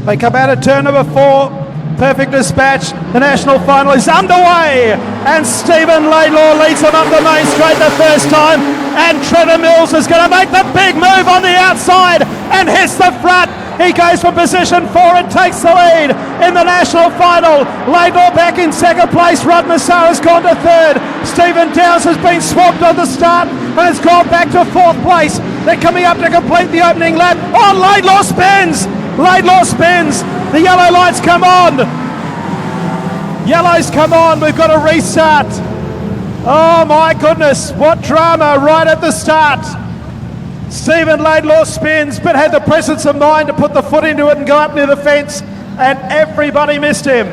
They come out of turn number 4. Perfect dispatch. The national final is underway, and Stephen Laidlaw leads them up the main straight the first time, and Trevor Mills is going to make the big move on the outside and hits the front. He goes from position 4 and takes the lead in the national final. Laidlaw back in second place. Rod Massara's gone to third. Stephen Downs has been swamped on the start and has gone back to fourth place. They're coming up to complete the opening lap. Oh, Laidlaw spins! Laidlaw spins! The yellow lights come on! Yellows come on, we've got a restart. Oh my goodness, what drama right at the start. Stephen Laidlaw spins, but had the presence of mind to put the foot into it and go up near the fence, and everybody missed him.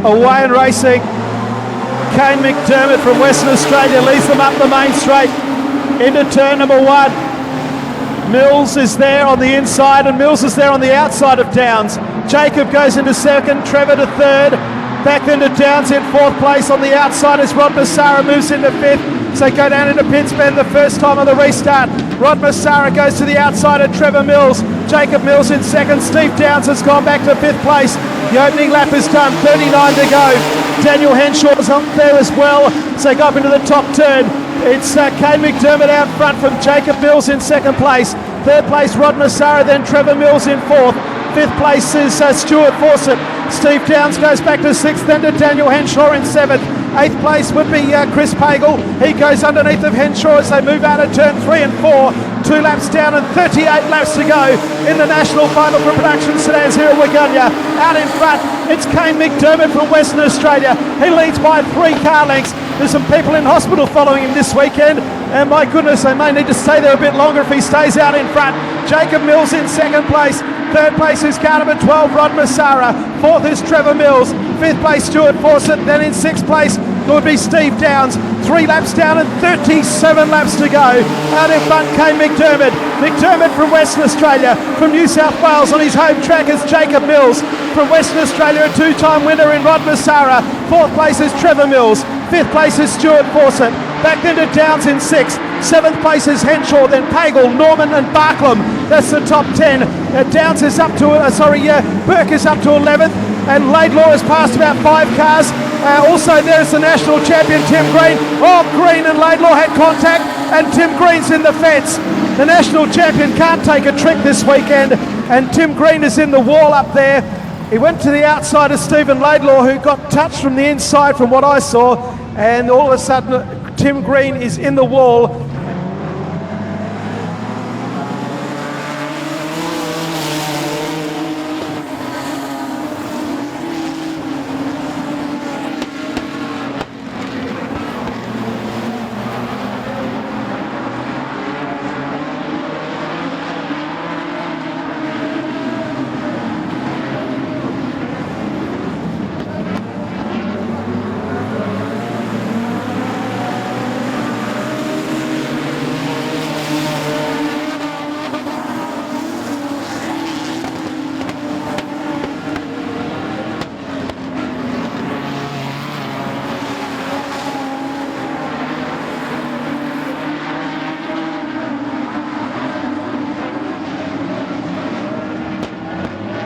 Away and racing. Kane McDermott from Western Australia leads them up the main straight into turn number 1. Mills is there on the inside, and Mills is there on the outside of Downs. Jacob goes into second, Trevor to third. Back then to Downs in fourth place. On the outside as Rod Massara moves into fifth. So go down into pit bend the first time on the restart. Rod Massara goes to the outside of Trevor Mills. Jacob Mills in second. Steve Downs has gone back to fifth place. The opening lap is done, 39 to go. Daniel Henshaw's up there as well. So go up into the top turn. It's Kane McDermott out front from Jacob Mills in second place. Third place Rod Massara, then Trevor Mills in fourth. Fifth place is Stuart Fawcett. Steve Downs goes back to sixth, then to Daniel Henshaw in seventh. Eighth place would be Chris Pagel. He goes underneath of Henshaw as they move out of turn 3 and 4. 2 laps down and 38 laps to go in the national final for Production Sedans here at Wahgunyah. Out in front, it's Kane McDermott from Western Australia. He leads by 3 car lengths. There's some people in hospital following him this weekend, and my goodness, they may need to stay there a bit longer if he stays out in front. Jacob Mills in second place. Third place is car number 12, Rod Massara. Fourth is Trevor Mills. Fifth place, Stuart Fawcett. Then in sixth place would be Steve Downs. 3 laps down and 37 laps to go. Out in front, Kane McDermott. McDermott from Western Australia. From New South Wales on his home track is Jacob Mills. From Western Australia, a 2-time winner in Rod Massara. Fourth place is Trevor Mills. Fifth place is Stuart Fawcett. Back then to Downs in sixth. Seventh place is Henshaw, then Pagel, Norman and Barklam. That's the top 10. Downs is up to, Burke is up to 11th. And Laidlaw has passed about 5 cars. Also there's the national champion, Tim Green. Oh, Green and Laidlaw had contact, and Tim Green's in the fence. The national champion can't take a trick this weekend, and Tim Green is in the wall up there. He went to the outside of Stephen Laidlaw, who got touched from the inside from what I saw, and all of a sudden Tim Green is in the wall.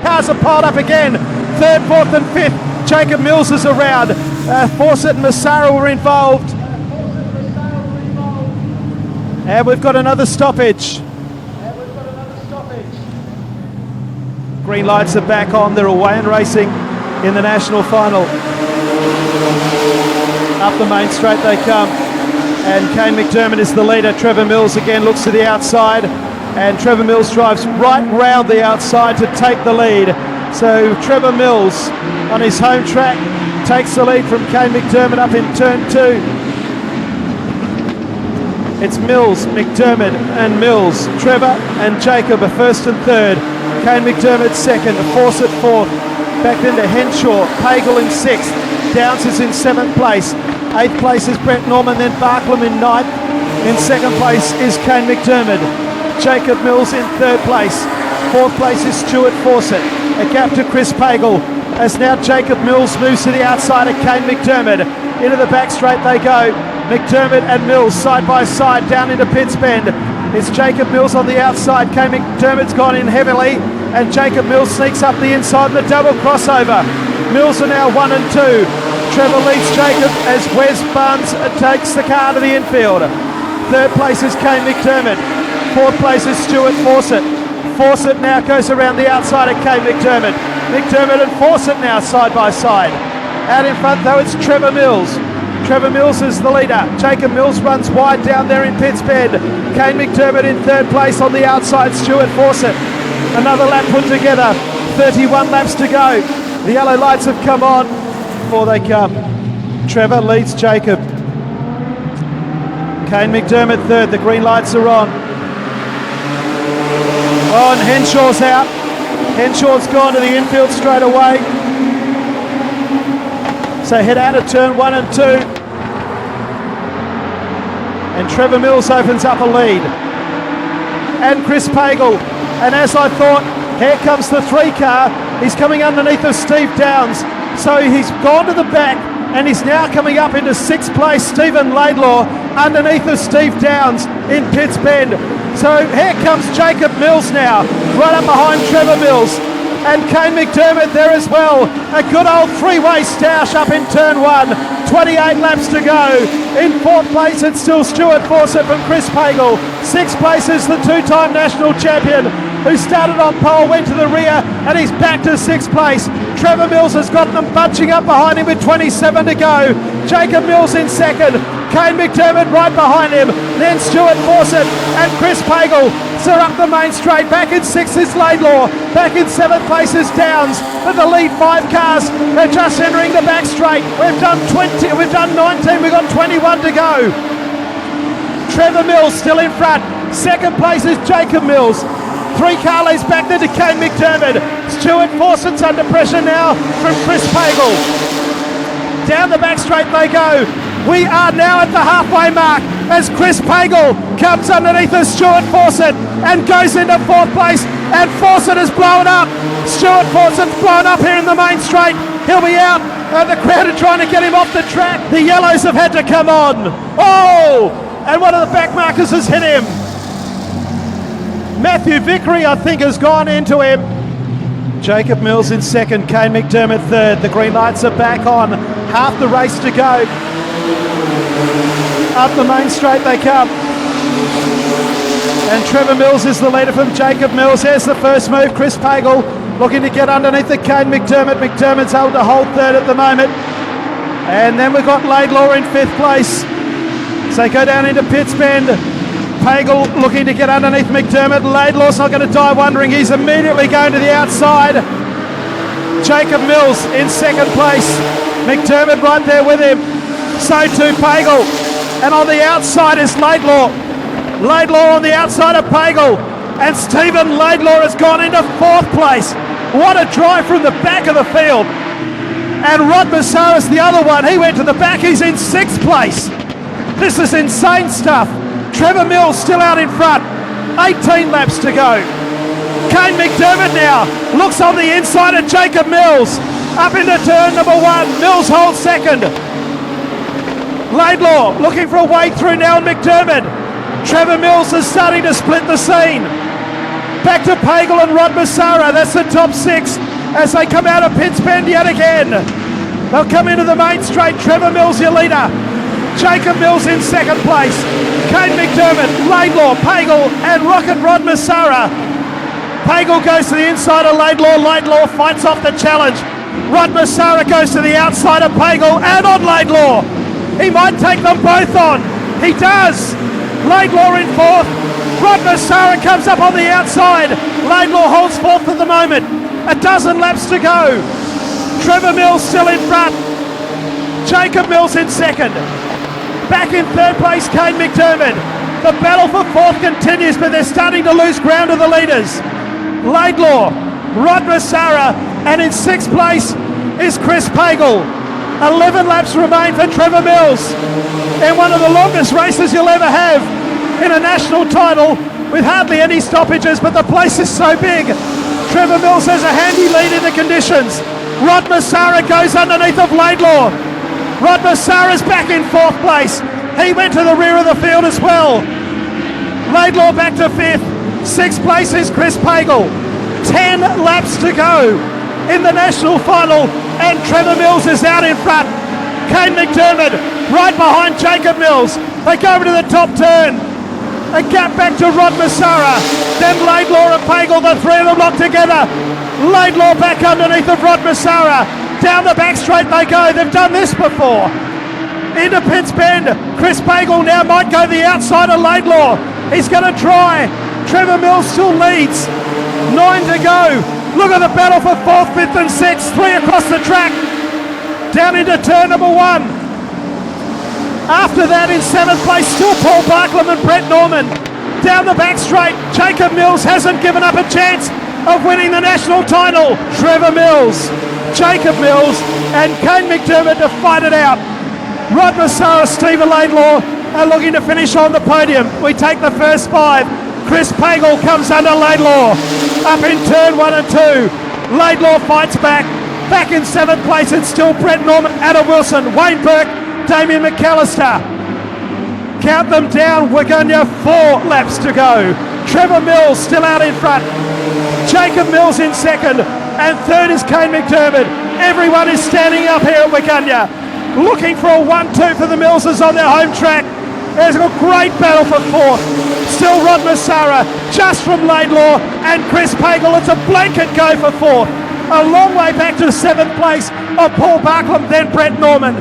Cars are piled up again. Third, fourth and fifth. Jacob Mills is around. Fawcett and Massara were involved. And we've got another stoppage. Green lights are back on. They're away and racing in the national final. Up the main straight they come. And Kane McDermott is the leader. Trevor Mills again looks to the outside. And Trevor Mills drives right round the outside to take the lead. So Trevor Mills on his home track takes the lead from Kane McDermott up in turn 2. It's Mills, McDermott and Mills. Trevor and Jacob are first and third. Kane McDermott second, Fawcett fourth. Back then to Henshaw, Pagel in sixth. Downs is in seventh place. Eighth place is Brent Norman, then Barklam in ninth. In second place is Kane McDermott. Jacob Mills in third place. Fourth place is Stuart Fawcett. A gap to Chris Pagel as now Jacob Mills moves to the outside of Kane McDermott. Into the back straight they go. McDermott and Mills side by side down into pits bend. It's Jacob Mills on the outside. Kane McDermott's gone in heavily. and Jacob Mills sneaks up the inside in the double crossover. Mills are now 1 and 2. Trevor leads Jacob as Wes Barnes takes the car to the infield. Third place is Kane McDermott. Fourth place is Stuart Fawcett. Fawcett now goes around the outside of Kane McDermott. McDermott and Fawcett now side by side. Out in front though it's Trevor Mills. Trevor Mills is the leader. Jacob Mills runs wide down there in Pitts Bend. Kane McDermott in third place on the outside, Stuart Fawcett. Another lap put together, 31 laps to go. The yellow lights have come on. Before they come, Trevor leads Jacob. Kane McDermott third, the green lights are on. Oh, and Henshaw's out. Henshaw's gone to the infield straight away. So head out of turn 1 and 2. And Trevor Mills opens up a lead. And Chris Pagel. And as I thought, here comes the 3 car. He's coming underneath of Steve Downs. So he's gone to the back and he's now coming up into 6th place, Stephen Laidlaw, underneath of Steve Downs in Pitts Bend. So here comes Jacob Mills now, right up behind Trevor Mills. And Kane McDermott there as well. A good old 3-way stoush up in turn 1. 28 laps to go. In 4th place it's still Stuart Fawcett from Chris Pagel. 6th place is the 2-time national champion who started on pole, went to the rear, and he's back to 6th place. Trevor Mills has got them bunching up behind him with 27 to go. Jacob Mills in 2nd. Kane McDermott right behind him. Then Stuart Fawcett and Chris Pagel. So up the main straight. Back in 6th is Laidlaw. Back in 7th place is Downs. But the lead 5 cars, they're just entering the back straight. We've done 20, we've done 19, we've got 21 to go. Trevor Mills still in front. 2nd place is Jacob Mills. 3 car leads back there to Kane McDermott. Stuart Fawcett's under pressure now from Chris Pagel. Down the back straight they go. We are now at the halfway mark as Chris Pagel comes underneath of Stuart Fawcett and goes into 4th place, and Fawcett has blown up. Stuart Fawcett's blown up here in the main straight. He'll be out. The crowd are trying to get him off the track. The yellows have had to come on. Oh! And one of the back markers has hit him. Matthew Vickery, I think, has gone into him. Jacob Mills in 2nd, Kane McDermott 3rd. The green lights are back on. Half the race to go. Up the main straight they come. And Trevor Mills is the leader from Jacob Mills. Here's the first move. Chris Pagel looking to get underneath the Kane McDermott. McDermott's able to hold 3rd at the moment. And then we've got Laidlaw in 5th place. So they go down into Pitts Bend. Pagel looking to get underneath McDermott. Laidlaw's not going to die wondering. He's immediately going to the outside. Jacob Mills in 2nd place. McDermott right there with him. So too Pagel. And on the outside is Laidlaw. Laidlaw on the outside of Pagel. And Stephen Laidlaw has gone into 4th place. What a drive from the back of the field. And Rod Massaras, the other one, he went to the back. He's in 6th place. This is insane stuff. Trevor Mills still out in front. 18 laps to go. Kane McDermott now looks on the inside of Jacob Mills. Up into turn number 1. Mills holds 2nd. Laidlaw looking for a way through now, and McDermott. Trevor Mills is starting to split the scene. Back to Pagel and Rod Massara. That's the top 6 as they come out of Pitts Bend yet again. They'll come into the main straight. Trevor Mills, your leader. Jacob Mills in 2nd place. Kane McDermott, Laidlaw, Pagel and Rocket Rod Massara. Pagel goes to the inside of Laidlaw. Laidlaw fights off the challenge. Rod Massara goes to the outside of Pagel and on Laidlaw. He might take them both on. He does. Laidlaw in 4th. Rod Massara comes up on the outside. Laidlaw holds 4th at the moment. A dozen laps to go. Trevor Mills still in front. Jacob Mills in 2nd. Back in 3rd place, Kane McDermott. The battle for 4th continues, but they're starting to lose ground to the leaders. Laidlaw, Rod Massara, and in 6th place is Chris Pagel. 11 laps remain for Trevor Mills in one of the longest races you'll ever have in a national title with hardly any stoppages, but the place is so big. Trevor Mills has a handy lead in the conditions. Rod Massara goes underneath of Laidlaw. Rod Massara's back in 4th place. He went to the rear of the field as well. Laidlaw back to 5th. 6th place is Chris Pagel. 10 laps to go in the national final, and Trevor Mills is out in front. Kane McDermott right behind Jacob Mills. They go over to the top turn. A gap back to Rod Massara. Then Laidlaw and Pagel, the three of them locked together. Laidlaw back underneath of Rod Massara. Down the back straight they go. They've done this before. Into Pitts Bend. Chris Pagel now might go the outside of Laidlaw. He's going to try. Trevor Mills still leads. 9 to go. Look at the battle for 4th, 5th and 6th. 3 across the track. Down into turn number 1. After that, in 7th place, still Paul Barklam and Brett Norman. Down the back straight, Jacob Mills hasn't given up a chance of winning the national title. Trevor Mills, Jacob Mills and Kane McDermott to fight it out. Rod Massara, Stephen Laidlaw are looking to finish on the podium. We take the first 5. Chris Pagel comes under Laidlaw. Up in turn 1 and 2. Laidlaw fights back. Back in 7th place, it's still Brett Norman, Adam Wilson, Wayne Burke, Damien McAllister. Count them down, Wahgunyah, 4 laps to go. Trevor Mills still out in front. Jacob Mills in 2nd, and 3rd is Kane McDermott. Everyone is standing up here at Wahgunyah, looking for a 1-2 for the Millses on their home track. There's a great battle for 4th. Still Rod Massara, just from Laidlaw and Chris Pagel. It's a blanket go for 4th. A long way back to 7th place of Paul Barklam, then Brett Norman.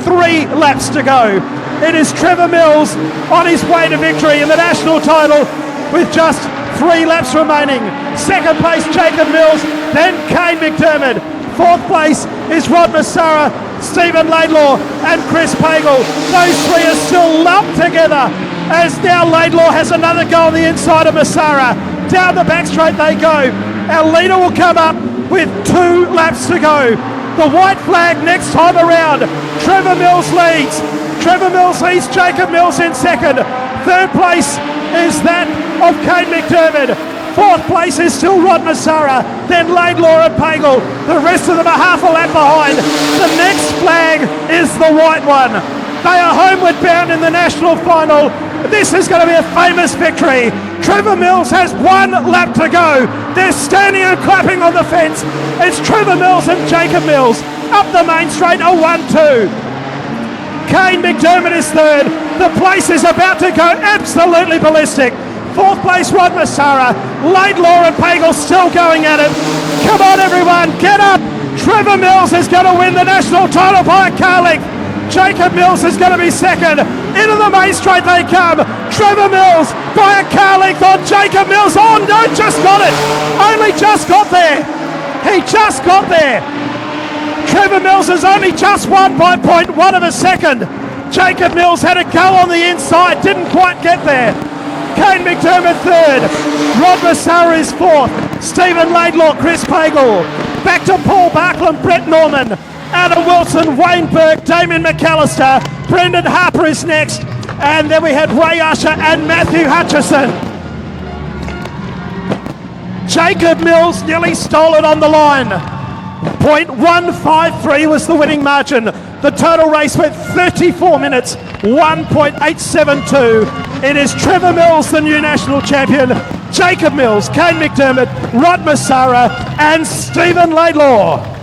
3 laps to go. It is Trevor Mills on his way to victory in the national title with just 3 laps remaining. 2nd place, Jacob Mills, then Kane McDermott. 4th place is Rod Massara, Stephen Laidlaw and Chris Pagel. Those 3 are still lumped together as now Laidlaw has another go on the inside of Massara. Down the back straight they go. Our leader will come up with 2 laps to go. The white flag next time around. Trevor Mills leads. Trevor Mills leads Jacob Mills in 2nd. 3rd place is that of Kane McDermott. 4th place is still Rod Massara, then Laidlaw and Pagel. The rest of them are half a lap behind. The next flag is the white one. They are homeward bound in the national final. This is going to be a famous victory. Trevor Mills has 1 lap to go. They're standing and clapping on the fence. It's Trevor Mills and Jacob Mills. Up the main straight, a 1-2. Kane McDermott is 3rd. The place is about to go absolutely ballistic. 4th place, Rod Massara. Laidlaw and Pagel still going at it. Come on, everyone, get up. Trevor Mills is going to win the national title by a car length. Jacob Mills is going to be 2nd. Into the main straight they come. Trevor Mills by a car length on Jacob Mills. Oh, no, just got it. Only just got there. He just got there. Trevor Mills has only just won by 0.1 of a second. Jacob Mills had a go on the inside, didn't quite get there. Kane McDermott 3rd. Rod Massara is 4th. Stephen Laidlaw, Chris Pagel. Back to Paul Barklam, Brett Norman, Adam Wilson, Wayne Burke, Damien McAllister. Brendan Harper is next. And then we had Ray Usher and Matthew Hutchison. Jacob Mills nearly stole it on the line. 0.153 was the winning margin. The total race went 34 minutes, 1.872. It is Trevor Mills, the new national champion, Jacob Mills, Kane McDermott, Rod Massara and Stephen Laidlaw.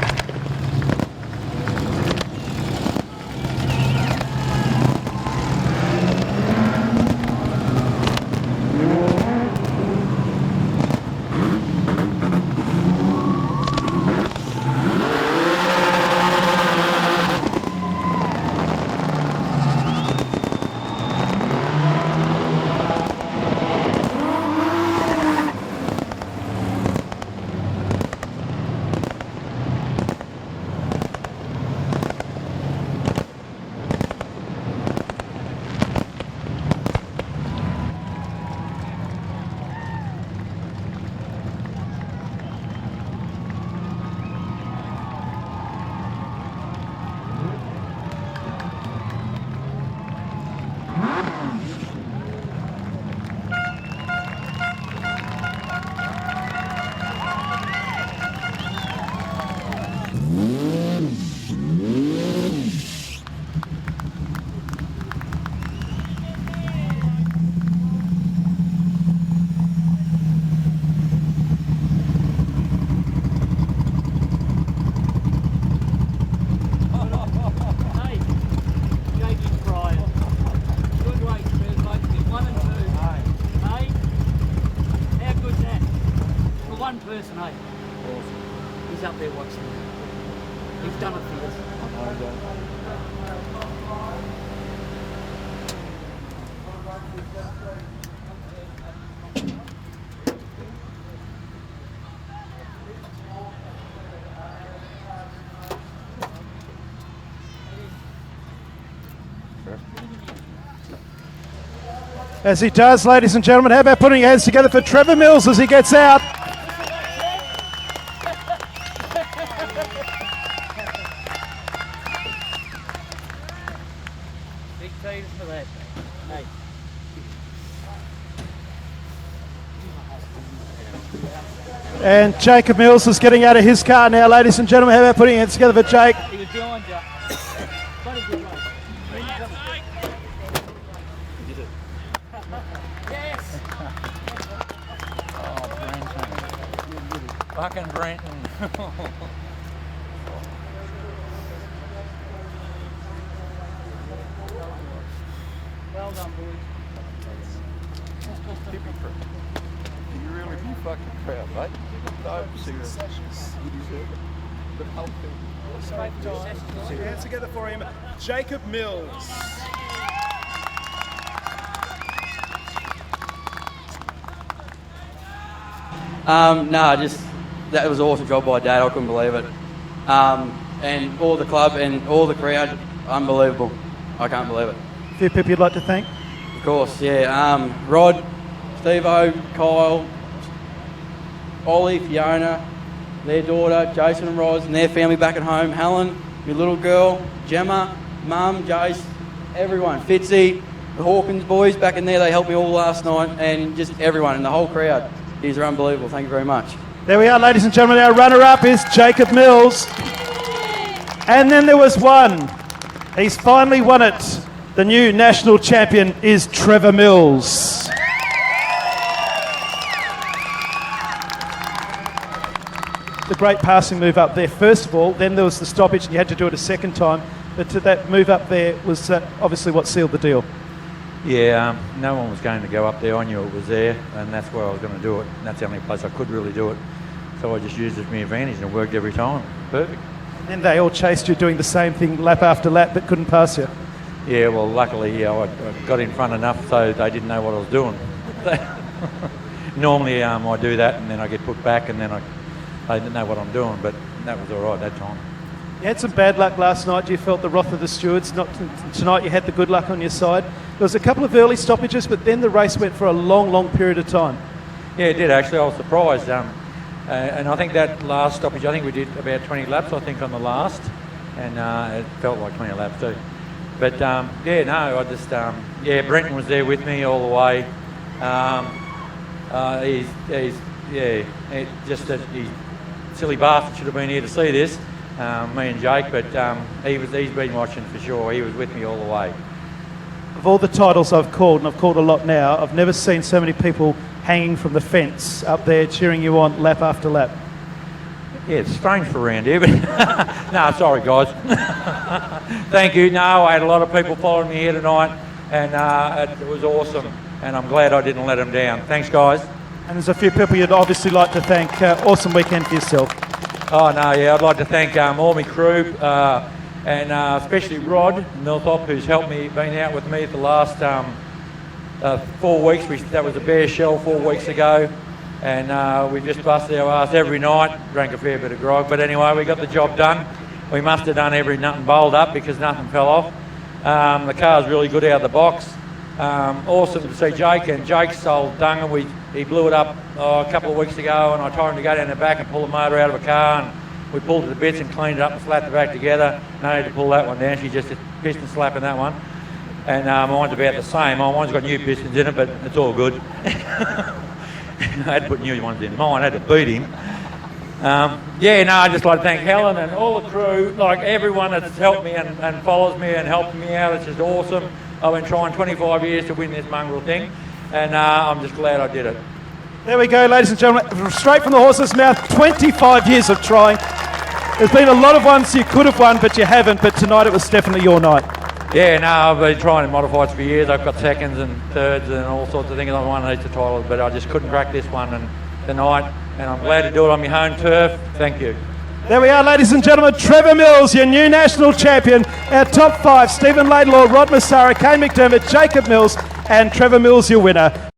one person, eh? Awesome. He's up there watching. He's done it for us. I know, As he does, ladies and gentlemen, how about putting your hands together for Trevor Mills as he gets out? Big teams for that. Hey. And Jacob Mills is getting out of his car now, ladies and gentlemen. How about putting your hands together for Jake? He was behind you. Bloody good race. Yes! Oh, Brenton. Fucking Brenton. Well done, boys. You really be fucking proud, mate. No, serious. You deserve it. But healthy. Put your hands together for him, Jacob Mills. No, just that was an awesome job by Dad. I couldn't believe it. And all the club and all the crowd, unbelievable. I can't believe it. A few people you'd like to thank? Of course, yeah. Rod, Steve-O, Kyle, Ollie, Fiona, their daughter, Jason and Roz, and their family back at home. Helen, your little girl, Gemma, Mum, Jace, everyone. Fitzy, the Hawkins boys back in there, they helped me all last night, and just everyone and the whole crowd. These are unbelievable. Thank you very much. There we are, ladies and gentlemen. Our runner-up is Jacob Mills. And then there was one. He's finally won it. The new national champion is Trevor Mills. The great passing move up there, first of all. Then there was the stoppage, and you had to do it a second time. But to that move up there was obviously what sealed the deal. Yeah, no one was going to go up there. I knew it was there, and that's where I was going to do it. And that's the only place I could really do it. So I just used it to my advantage, and it worked every time. Perfect. And then they all chased you doing the same thing lap after lap, but couldn't pass you. Yeah, well, luckily, I got in front enough so they didn't know what I was doing. Normally, I do that, and then I get put back, and then I didn't know what I'm doing, but that was all right that time. You had some bad luck last night. You felt the wrath of the stewards. Not tonight. You had the good luck on your side. There was a couple of early stoppages, but then the race went for a long, long period of time. Yeah, it did actually. I was surprised, and I think that last stoppage, I think we did about 20 laps. I think on the last, and it felt like 20 laps too. But yeah, no, I just yeah, Brenton was there with me all the way. He's silly bastard should have been here to see this. Me and Jake, but he's been watching for sure. He was with me all the way. Of all the titles I've called, and I've called a lot now, I've never seen so many people hanging from the fence up there cheering you on lap after lap. Yeah, it's strange for around here, but no, sorry guys. Thank you. No, I had a lot of people following me here tonight, and it was awesome, and I'm glad I didn't let them down. Thanks, guys. And there's a few people you'd obviously like to thank. Awesome weekend for yourself. Oh no, yeah, I'd like to thank all my crew, and especially Rod Milthop, who's helped me, been out with me for the last 4 weeks. That was a bare shell 4 weeks ago, and we just busted our ass every night, drank a fair bit of grog, but anyway, we got the job done. We must have done every nut and bolt up because nothing fell off. The car's really good out of the box. Awesome to see Jake, and Jake's old Dunga, he blew it up a couple of weeks ago, and I told him to go down the back and pull the motor out of a car, and we pulled it to bits and cleaned it up and slapped it back together. No need to pull that one down, she just piston slapping that one. And mine's about the same. Mine's got new pistons in it, but it's all good. I had to put new ones in mine, I had to beat him. Yeah, no, I'd just like to thank Helen and all the crew, like everyone that's helped me and follows me and helped me out. It's just awesome. I've been trying 25 years to win this mongrel thing, and I'm just glad I did it. There we go, ladies and gentlemen. Straight from the horse's mouth, 25 years of trying. There's been a lot of ones you could have won, but you haven't, but tonight it was definitely your night. Yeah, no, I've been trying modifieds for years. I've got seconds and thirds and all sorts of things. I won each of the titles, but I just couldn't crack this one, and tonight and I'm glad to do it on my home turf. Thank you. There we are, ladies and gentlemen. Trevor Mills, your new national champion. Our top five: Stephen Laidlaw, Rod Massara, Kane McDermott, Jacob Mills, and Trevor Mills, your winner.